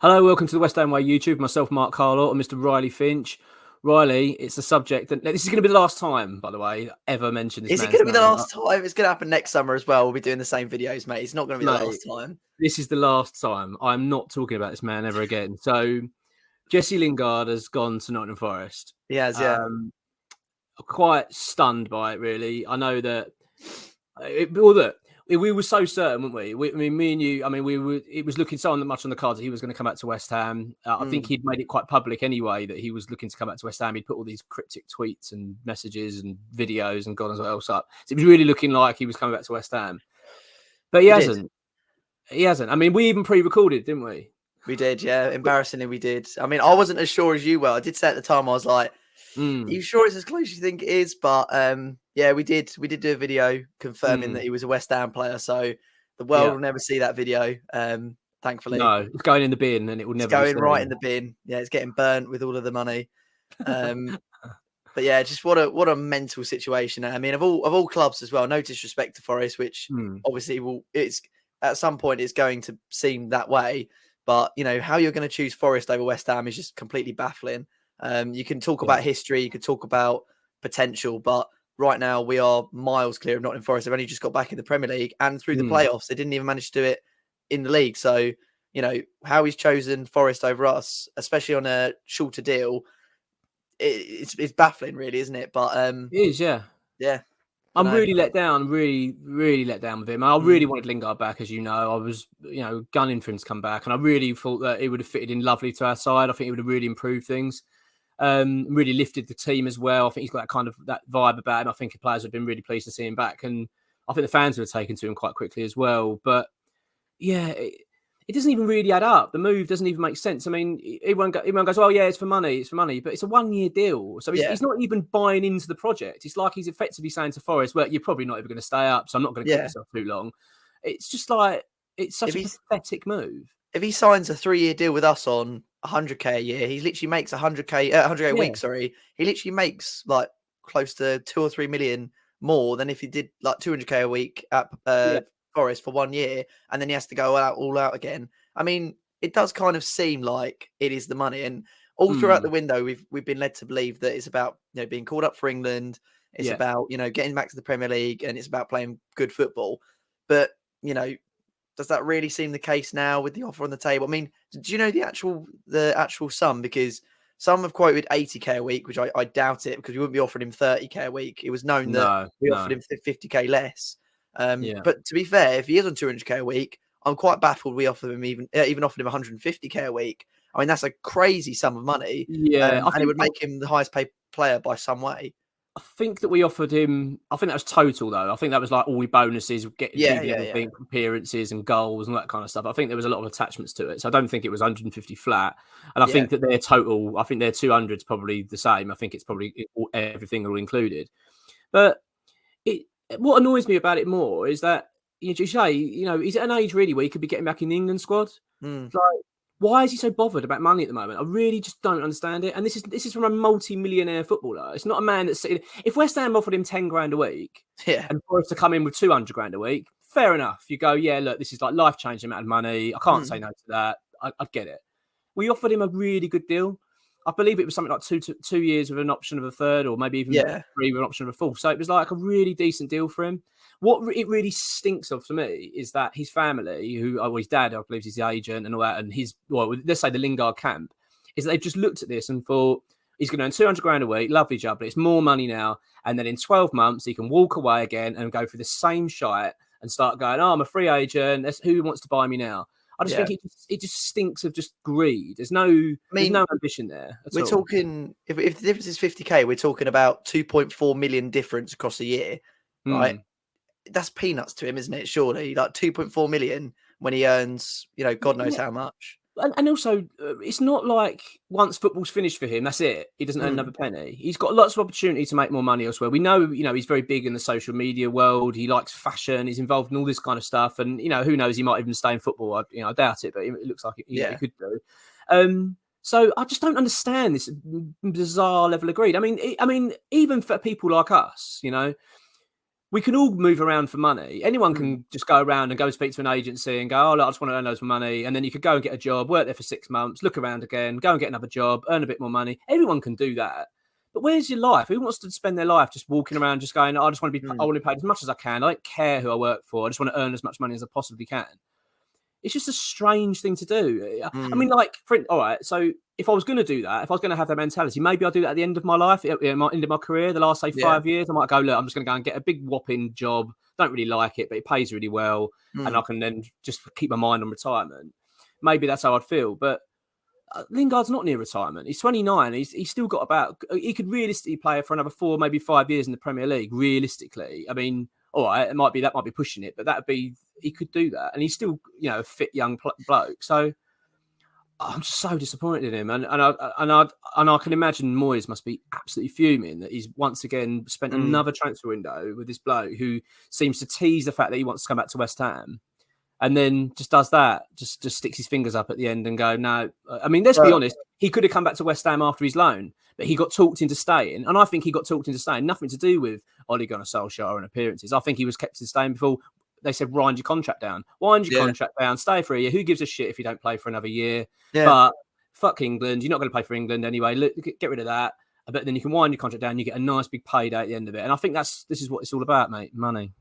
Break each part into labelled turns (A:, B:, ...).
A: Hello, welcome to the West Ham Way YouTube. Myself, Mark Carlott, and Mr. Riley Finch. Riley, it's a subject that this is going to be the last time, by the way, ever mention this
B: Is it
A: man's
B: going to be the
A: name.
B: last time? It's going to happen next summer as well. We'll be doing the same videos, mate. It's not going to be the last time.
A: This is the last time. I'm not talking about this man ever again. So, Jesse Lingard has gone to Nottingham Forest.
B: He has, yeah.
A: Quite stunned by it, really. I know that. We were so certain, weren't we? I mean, me and you. I mean, it was looking so much on the cards that he was going to come back to West Ham. I think he'd made it quite public anyway that he was looking to come back to West Ham. He'd put all these cryptic tweets and messages and videos and God knows what else up. So it was really looking like he was coming back to West Ham, but he hasn't. He hasn't. I mean, we even pre-recorded, didn't we?
B: We did, yeah. Embarrassingly, we did. I mean, I wasn't as sure as you were. I did say at the time, I was like, "Are you sure it's as close as you think it is?" But yeah, we did. We did do a video confirming that he was a West Ham player. So the world will never see that video. Thankfully,
A: no, it's going in the bin, and it will never.
B: It's going right in the bin. Yeah, it's getting burnt with all of the money. But yeah, just what a mental situation. I mean, of all clubs as well. No disrespect to Forest, which obviously it's at some point it's going to seem that way. But you know how you're going to choose Forest over West Ham is just completely baffling. You can talk about history, you could talk about potential, but right now we are miles clear of Nottingham Forest. They've only just got back in the Premier League and through the playoffs. They didn't even manage to do it in the league. So, you know, how he's chosen Forest over us, especially on a shorter deal, it's baffling, really, isn't it? But
A: it is, yeah. I'm really let down, really let down with him. I really wanted Lingard back, as you know. I was, gunning for him to come back, and I really thought that it would have fitted in lovely to our side. I think it would have really improved things, really lifted the team as well. I think he's got that vibe about him. I think the players have been really pleased to see him back, and I think the fans would have taken to him quite quickly as well. But yeah, it doesn't even really add up. The move doesn't even make sense. I mean, everyone goes, "Oh yeah, it's for money, but it's a 1-year deal." So he's not even buying into the project. It's like he's effectively saying to Forest, "Well, you're probably not ever going to stay up, so I'm not going to keep myself too long." It's just like it's such a pathetic move.
B: If he signs a 3-year deal with us on 100k a year, he literally makes 100k a week. Sorry, he literally makes like close to 2 or 3 million more than if he did like 200k a week at Forest for 1 year, and then he has to go all out again. I mean, it does kind of seem like it is the money, and all throughout the window, we've been led to believe that it's about being called up for England. It's about getting back to the Premier League, and it's about playing good football. But does that really seem the case now with the offer on the table? I mean, do you know the actual sum? Because some have quoted 80k a week, which I doubt it, because we wouldn't be offering him 30k a week. It was known that we offered him 50k less. But to be fair, if he is on 200k a week, I'm quite baffled we offered him even offered him 150k a week. I mean, that's a crazy sum of money. And it would make him the highest paid player by some way.
A: I think that we offered him. I think that was total, though. I think that was like all the bonuses, TV appearances and goals and that kind of stuff. I think there was a lot of attachments to it, so I don't think it was 150 flat. And I think that their total, I think their 200 is probably the same. I think it's probably everything all included. But what annoys me about it more is that you say, he's at an age really where he could be getting back in the England squad. Like, why is he so bothered about money at the moment? I really just don't understand it. And this is from a multi-millionaire footballer. It's not a man that's sitting. If West Ham offered him 10 grand a week, and for us to come in with 200 grand a week, fair enough. You go, yeah, look, this is like life-changing amount of money. I can't say no to that. I get it. We offered him a really good deal. I believe it was something like 2 years with an option of a third, or maybe even 3 with an option of a fourth. So it was like a really decent deal for him. What it really stinks of for me is that his family, his dad, I believe, is his agent and all that, and let's say the Lingard camp, is that they've just looked at this and thought he's going to earn 200 grand a week, lovely job, but it's more money now. And then in 12 months, he can walk away again and go through the same shite and start going, "Oh, I'm a free agent. Who wants to buy me now?" I just think it just stinks of just greed. There's no ambition there.
B: We're talking, if the difference is 50k, we're talking about 2.4 million difference across a year, right? That's peanuts to him, isn't it? Surely, like 2.4 million when he earns, God knows how much.
A: And also, it's not like once football's finished for him, that's it. He doesn't earn another penny. He's got lots of opportunity to make more money elsewhere. We know, he's very big in the social media world. He likes fashion. He's involved in all this kind of stuff. And, who knows, he might even stay in football. I doubt it, but it looks like he could do. So I just don't understand this bizarre level of greed. I mean, even for people like us, we can all move around for money. Anyone can just go around and go speak to an agency and go, oh, look, I just want to earn loads of money. And then you could go and get a job, work there for 6 months, look around again, go and get another job, earn a bit more money. Everyone can do that. But where's your life? Who wants to spend their life just walking around, just going, I just want to be, I want to be paid as much as I can. I don't care who I work for. I just want to earn as much money as I possibly can. It's just a strange thing to do. I mean, like, all right, so if I was going to do that, if I was going to have that mentality, maybe I'll do that at the end of my life, at the end of my career, the last, say, 5 years. I might go, look, I'm just going to go and get a big whopping job. Don't really like it, but it pays really well. And I can then just keep my mind on retirement. Maybe that's how I'd feel. But Lingard's not near retirement. He's 29. He's still got he could realistically play for another 4, maybe 5 years in the Premier League, realistically. I mean, all right, that might be pushing it, but he could do that. And he's still, a fit young bloke. So I'm just so disappointed in him. And I can imagine Moyes must be absolutely fuming that he's once again spent another transfer window with this bloke who seems to tease the fact that he wants to come back to West Ham. And then just does that, just sticks his fingers up at the end and go, no. I mean, let's be honest. He could have come back to West Ham after his loan, but he got talked into staying. And I think he got talked into staying. Nothing to do with Ole Gunnar Solskjaer and appearances. I think he was kept in staying before they said, wind your contract down. Wind your contract down. Stay for a year. Who gives a shit if you don't play for another year? Yeah. But fuck England. You're not going to play for England anyway. Look, get rid of that. But then you can wind your contract down. You get a nice big payday at the end of it. And I think this is what it's all about, mate. Money.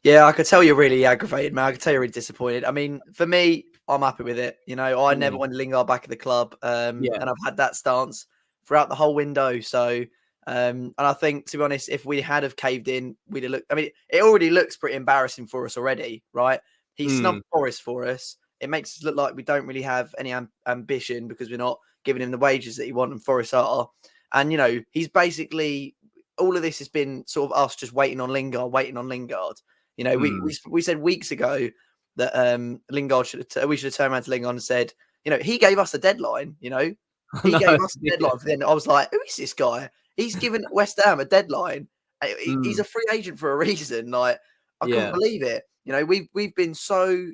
B: Yeah, I could tell you're really aggravated, man. I could tell you're really disappointed. I mean, for me, I'm happy with it. I never wanted Lingard back at the club, and I've had that stance throughout the whole window. So, and I think, to be honest, if we had have caved in, we'd have looked. I mean, it already looks pretty embarrassing for us already, right? He snubbed Forest for us. It makes us look like we don't really have any ambition because we're not giving him the wages that he wants, and Forest are. And he's basically all of this has been sort of us just waiting on Lingard. We said weeks ago that Lingard we should have turned around to Lingard and said, he gave us a deadline. He gave us a deadline for the end. I was like, who is this guy? He's given West Ham a deadline. He's a free agent for a reason. Like, I couldn't believe it. We've been so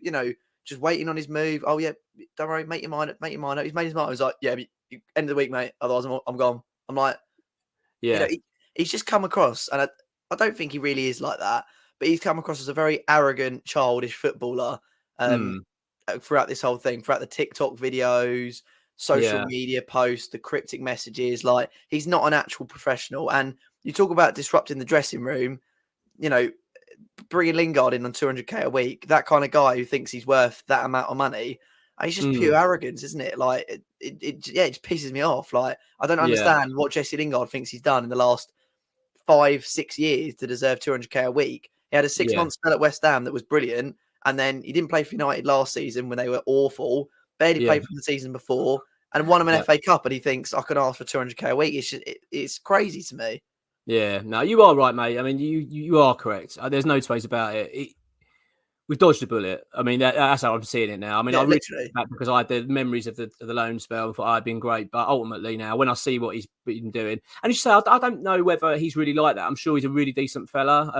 B: just waiting on his move. Oh yeah, don't worry, make your mind up. Make your mind up. He's made his mind. I was like, yeah, end of the week, mate. Otherwise, I'm gone. I'm like, he's just come across, and I don't think he really is like that. But he's come across as a very arrogant, childish footballer throughout this whole thing, throughout the TikTok videos, social media posts, the cryptic messages. Like, he's not an actual professional. And you talk about disrupting the dressing room, bringing Lingard in on 200k a week, that kind of guy who thinks he's worth that amount of money. It's just pure arrogance, isn't it? Like, it just pisses me off. Like, I don't understand what Jesse Lingard thinks he's done in the last 5-6 years to deserve 200k a week. He had a 6-month spell at West Ham that was brilliant. And then he didn't play for United last season when they were awful. Barely played for the season before and won him an FA Cup. And he thinks I can ask for 200k a week. It's just, it's crazy to me.
A: Yeah, no, you are right, mate. I mean, you are correct. There's no two ways about it. We've dodged a bullet. I mean, that's how I'm seeing it now. I mean, I really that because I had the memories of the loan spell and thought I'd been great. But ultimately now, when I see what he's been doing, and you say, I don't know whether he's really like that. I'm sure he's a really decent fella.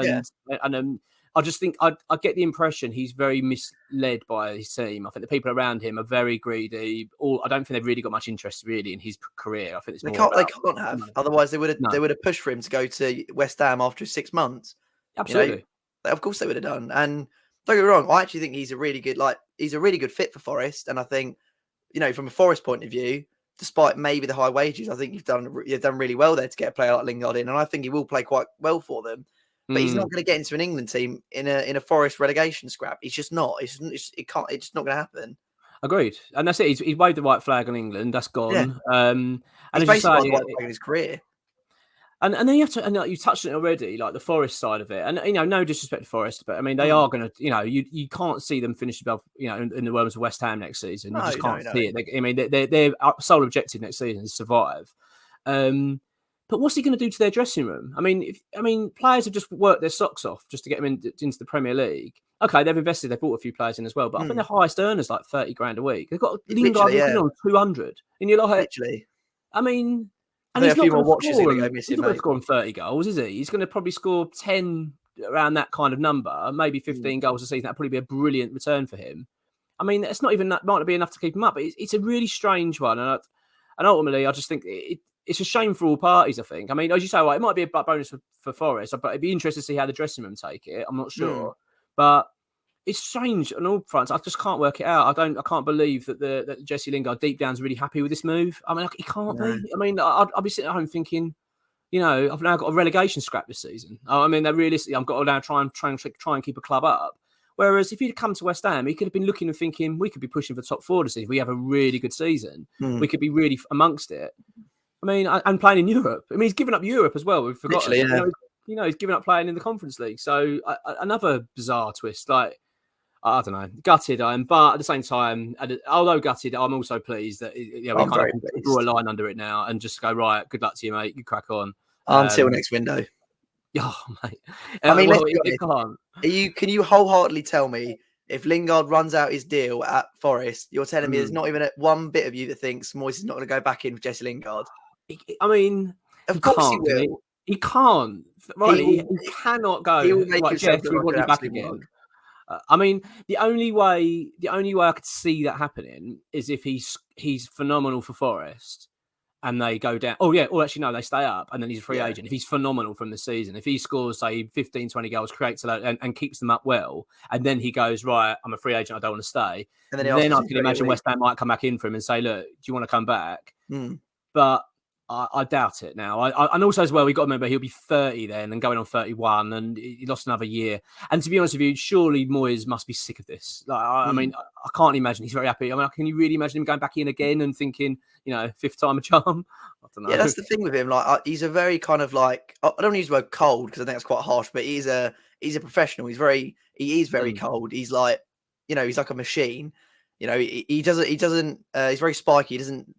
A: And I just think I get the impression he's very misled by his team. I think the people around him are very greedy. I don't think they've really got much interest really in his career. I think it's
B: they can't have. Otherwise, they would have pushed for him to go to West Ham after 6 months.
A: Absolutely.
B: Of course they would have done. And don't get me wrong, I actually think he's a really good fit for Forest. And I think, from a Forest point of view, despite maybe the high wages, I think you've done really well there to get a player like Lingard in. And I think he will play quite well for them. But he's not going to get into an England team in a Forest relegation scrap. He's just not. It's not going to happen.
A: Agreed. And that's it. He's waved the white flag on England. That's gone.
B: Yeah.
A: And
B: he's basically the white flag in his career.
A: And then you have to, and you touched on it already, like the Forest side of it. And, no disrespect to Forest, but I mean, they are going to, you can't see them finish above, in the realms of West Ham next season. You just can't see it. Their sole objective next season is survive. But what's he going to do to their dressing room? I mean, players have just worked their socks off just to get them into the Premier League. Okay, they've invested, they've bought a few players in as well, but I think their highest earners like 30 grand a week. They've got Lingard on 200. And you're like,
B: literally.
A: I mean,
B: and he's not going to
A: score on 30 goals, is he? He's going to probably score 10 around that kind of number, maybe 15 goals a season. That'd probably be a brilliant return for him. I mean, it's not even that might not be enough to keep him up. But it's a really strange one, and ultimately, I just think it's a shame for all parties, I think. I mean, as you say, right, it might be a bonus for Forest, but it'd be interesting to see how the dressing room take it. I'm not sure. But it's strange on all fronts. I just can't work it out. I can't believe that Jesse Lingard deep down is really happy with this move. I mean, he can't be. I mean, I'll be sitting at home thinking, I've now got a relegation scrap this season. I mean, realistically, I've got to now try and keep a club up. Whereas if he'd come to West Ham, he could have been looking and thinking, we could be pushing for top 4 this season. If we have a really good season. We could be really amongst it. I mean, and playing in Europe. I mean, he's given up Europe as well. We've forgotten. He's given up playing in the Conference League. So another bizarre twist. Like, I don't know, gutted I am, but at the same time, although gutted, I'm also pleased that we kind of draw a line under it now and just go, right, good luck to you, mate. You crack on
B: until next window.
A: Oh, mate.
B: I mean, can you wholeheartedly tell me if Lingard runs out his deal at Forest, you're telling me there's not even one bit of you that thinks Moyes is not going to go back in with Jesse Lingard?
A: I mean,
B: of course he will.
A: He can't. Right, he cannot go.
B: He will make himself
A: we want you back again. I mean, the only way I could see that happening is if he's phenomenal for Forest and they go down. Oh, yeah. Or actually, no, they stay up and then he's a free agent. If he's phenomenal from the season, if he scores, say, 15, 20 goals, creates a lot and keeps them up well, and then he goes, right, I'm a free agent, I don't want to stay. And then I can imagine West Ham might come back in for him and say, look, do you want to come back? But I doubt it now. And also as well, we've got to remember he'll be 30 then and going on 31 and he lost another year. And to be honest with you, surely Moyes must be sick of this. Like, I mean, I can't imagine he's very happy. I mean, can you really imagine him going back in again and thinking, fifth time a charm? I don't know.
B: Yeah, that's the thing with him. Like, he's a very kind of like, I don't use the word cold because I think that's quite harsh, but he's a professional. He is very cold. He's like, he's like a machine. He doesn't, he's very spiky. He doesn't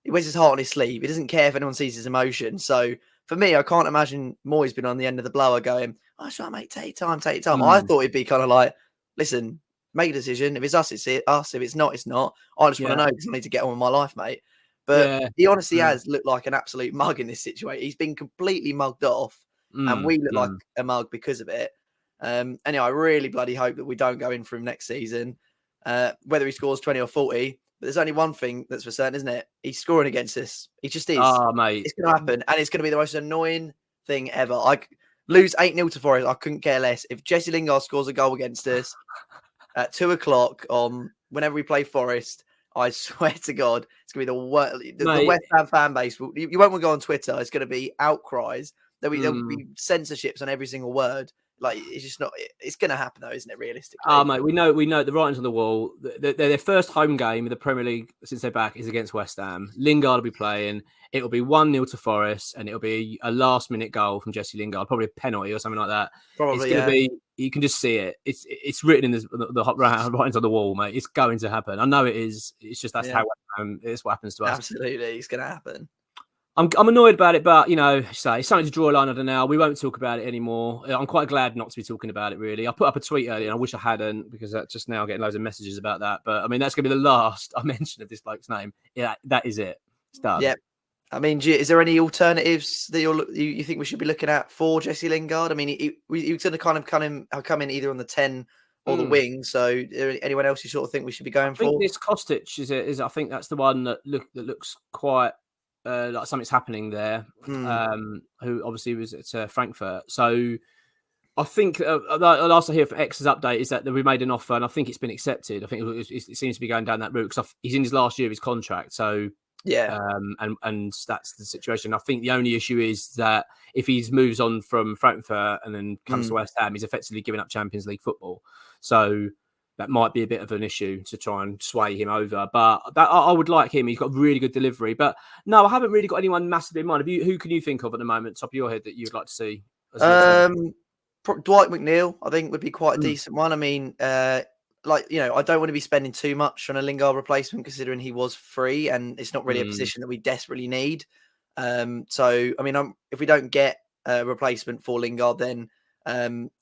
B: he wears his heart on his sleeve. He doesn't care if anyone sees his emotion. So for me, I can't imagine Moyes been on the end of the blower going, oh, that's right, mate, take your time. I thought it'd be kind of like, listen, make a decision. If it's us, it's us. If it's not, it's not. I just want to know because I need to get on with my life, mate. But he honestly has looked like an absolute mug in this situation. He's been completely mugged off and we look like a mug because of it. Anyway, I really bloody hope that we don't go in for him next season, whether he scores 20 or 40. But there's only one thing that's for certain, isn't it? He's scoring against us. He just is.
A: Oh, mate.
B: It's going to happen. And it's going to be the most annoying thing ever. I lose 8-0 to Forest. I couldn't care less. If Jesse Lingard scores a goal against us at 2:00 on whenever we play Forest, I swear to God, it's going to be the worst. The West Ham fan base, you won't want to go on Twitter. It's going to be outcries. There'll be censorships on every single word. Like, it's just not. It's going to happen, though, isn't it? Realistically.
A: Oh, mate, we know the writing's on the wall. Their first home game in the Premier League since they're back is against West Ham. Lingard will be playing. It'll be 1-0 to Forest, and it'll be a last-minute goal from Jesse Lingard, probably a penalty or something like that.
B: Probably,
A: it's going to be. You can just see it. It's written in the writings on the wall, mate. It's going to happen. I know it is. It's just that's how it's what happens to us.
B: Absolutely, it's going to happen.
A: I'm annoyed about it, but it's something to draw a line under now. We won't talk about it anymore. I'm quite glad not to be talking about it. Really, I put up a tweet earlier, and I wish I hadn't because that's just now getting loads of messages about that. But I mean, that's going to be the last I mention of this bloke's name. Yeah, that is it. It's done.
B: Yeah. I mean, is there any alternatives that you think we should be looking at for Jesse Lingard? I mean, he was going to kind of come in either on the 10 or the wing. So, anyone else you sort of think we should be going for?
A: I think this Kostic is. I think that's the one that looks quite. Like something's happening there, who obviously was at Frankfurt. So I think the last I hear from X's update is that we made an offer and I think it's been accepted. I think it seems to be going down that route because he's in his last year of his contract. So and that's the situation. I think the only issue is that if he moves on from Frankfurt and then comes to West Ham, he's effectively giving up Champions League football. So that might be a bit of an issue to try and sway him over. But I would like him. He's got really good delivery. But no, I haven't really got anyone massively in mind. Who can you think of at the moment, top of your head, that you'd like to see?
B: Dwight McNeil, I think, would be quite a decent one. I mean, I don't want to be spending too much on a Lingard replacement considering he was free and it's not really a position that we desperately need. So, I mean, if we don't get a replacement for Lingard, then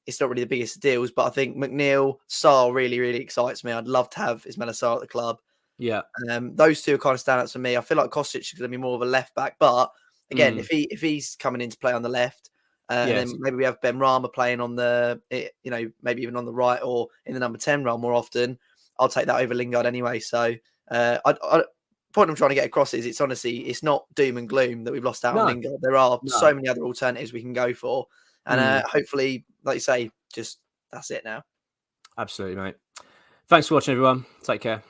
B: it's not really the biggest deals, but I think McNeil, Sarr really, really excites me. I'd love to have Ismaila Sarr at the club.
A: Yeah.
B: Those two are kind of standouts for me. I feel like Kostic is going to be more of a left back, but again, if he's coming in to play on the left, and then maybe we have Ben Rama playing on maybe even on the right or in the number 10 role more often, I'll take that over Lingard anyway. So point I'm trying to get across is it's not doom and gloom that we've lost out on Lingard. There are so many other alternatives we can go for. And hopefully, like you say, just that's it now.
A: Absolutely, mate. Thanks for watching, everyone. Take care.